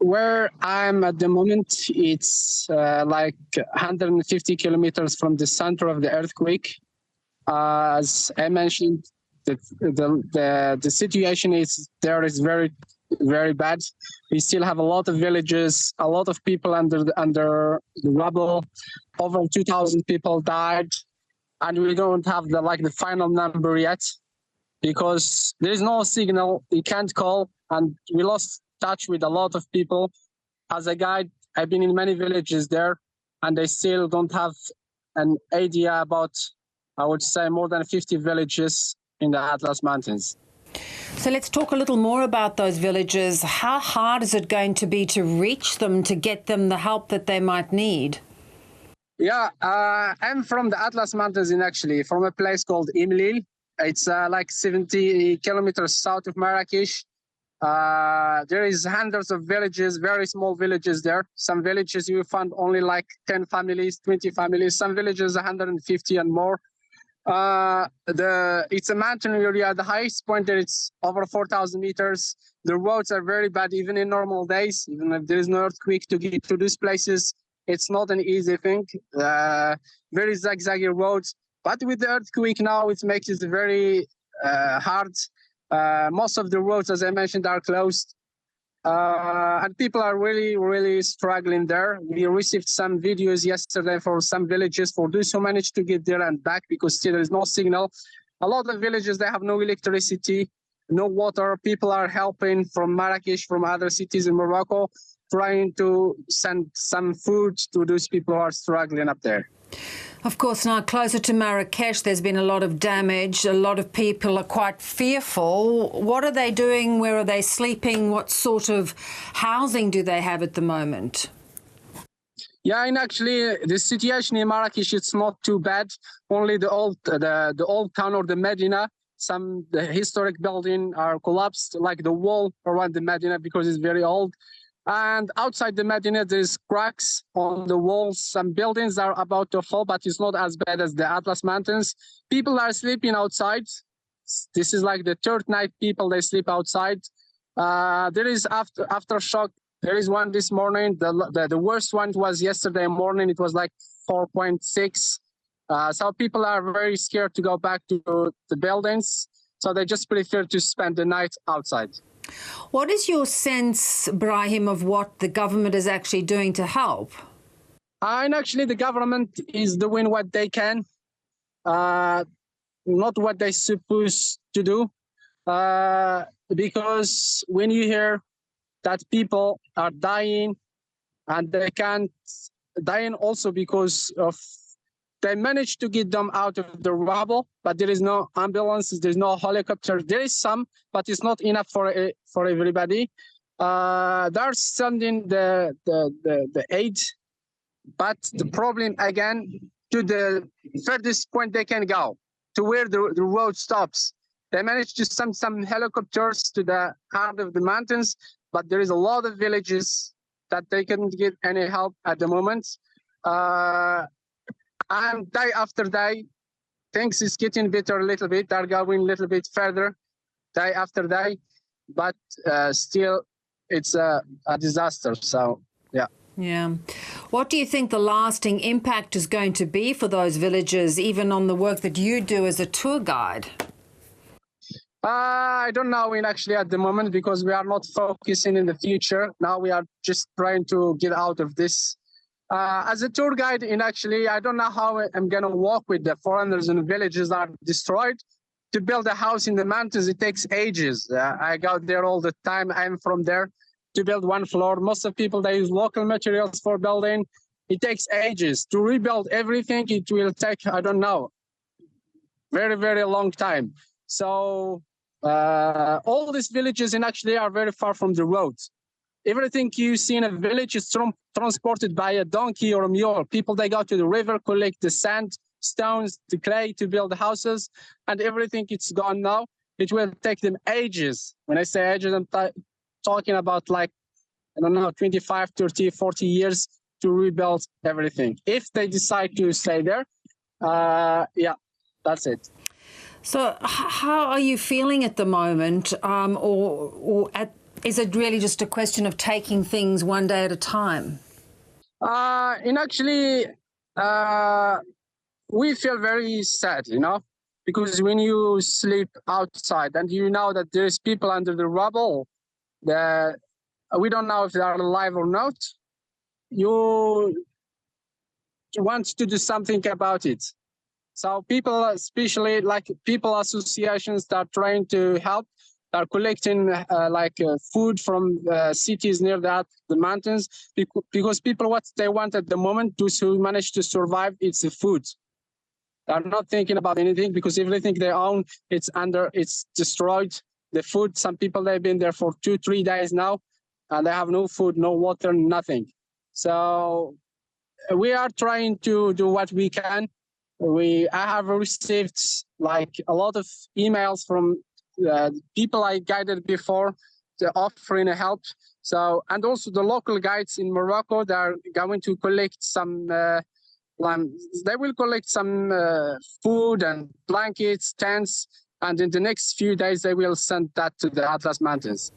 where I'm at the moment, it's like 150 kilometers from the center of the earthquake. As I mentioned, the situation is very, very bad. We still have a lot of villages, a lot of people under the rubble. Over 2,000 people died, and we don't have the final number yet because there is no signal. You can't call, and we lost touch with a lot of people. As a guide, I've been in many villages there, and they still don't have an idea about, I would say, more than 50 villages in the Atlas Mountains. So let's talk a little more about those villages. How hard is it going to be to reach them, to get them the help that they might need? Yeah, I'm from the Atlas Mountains, from a place called Imlil. It's like 70 kilometers south of Marrakesh. There is hundreds of villages, very small villages there. Some villages you find only like 10 families, 20 families. Some villages 150 and more. It's a mountain area. The highest point there, it's over 4,000 meters. The roads are very bad, even in normal days. Even if there is no earthquake, to get to these places, it's not an easy thing. Very zigzaggy roads. But with the earthquake now, it makes it very hard. Most of the roads, as I mentioned, are closed. And people are really, really struggling there. We received some videos yesterday for some villages, for those who managed to get there and back, because still there is no signal. A lot of villages, they have no electricity, no water. People are helping from Marrakesh, from other cities in Morocco, trying to send some food to those people who are struggling up there. Of course, now closer to Marrakesh, there's been a lot of damage. A lot of people are quite fearful. What are they doing? Where are they sleeping? What sort of housing do they have at the moment? Yeah, and actually, the situation in Marrakesh, it's not too bad. Only the old town or the Medina, the historic building are collapsed, like the wall around the Medina, because it's very old. And outside the Medina, there's cracks on the walls. Some buildings are about to fall, but it's not as bad as the Atlas Mountains. People are sleeping outside. This is like the third night people, they sleep outside. There is aftershock. There is one this morning. The worst one was yesterday morning. It was like 4.6. So people are very scared to go back to the buildings. So they just prefer to spend the night outside. What is your sense, Brahim, of what the government is actually doing to help? And actually, the government is doing what they can, not what they're supposed to do. Because when you hear that people are dying, and they can't dying also because of they managed to get them out of the rubble, but there is no ambulances, there's no helicopter. There is some, but it's not enough for everybody. They're sending the aid, but the problem again, to the furthest point they can go, to where the road stops. They managed to send some helicopters to the heart of the mountains, but there is a lot of villages that they couldn't get any help at the moment. And day after day, things is getting better a little bit. They're going a little bit further, day after day, but still it's a disaster. So, yeah. Yeah. What do you think the lasting impact is going to be for those villages, even on the work that you do as a tour guide? I don't know actually at the moment, because we are not focusing in the future. Now we are just trying to get out of this. As a tour guide, I don't know how I'm going to walk with the foreigners in villages that are destroyed. To build a house in the mountains, it takes ages. I go there all the time. I'm from there. To build one floor, most of people, they use local materials for building. It takes ages. To rebuild everything, it will take, I don't know, very, very long time. So all these villages are very far from the roads. Everything you see in a village is transported by a donkey or a mule. People, they go to the river, collect the sand, stones, the clay to build the houses, and everything, it's gone now. It will take them ages. When I say ages, I'm talking about 25, 30, 40 years to rebuild everything. If they decide to stay there, yeah, that's it. So how are you feeling at the moment, or Is it really just a question of taking things one day at a time? We feel very sad, because when you sleep outside and you know that there's people under the rubble, that we don't know if they are alive or not, you want to do something about it. So people, especially like people associations that are trying to help, are collecting food from cities near the mountains, because people, what they want at the moment, those who manage to survive, it's the food. They're not thinking about anything, because everything they own, it's destroyed. The food, some people, they've been there for 2-3 days now, and they have no food, no water, nothing. So we are trying to do what we can. I have received like a lot of emails from people I guided before, offering a help. So, and also the local guides in Morocco, they are going to collect some. They will collect some food and blankets, tents, and in the next few days they will send that to the Atlas Mountains.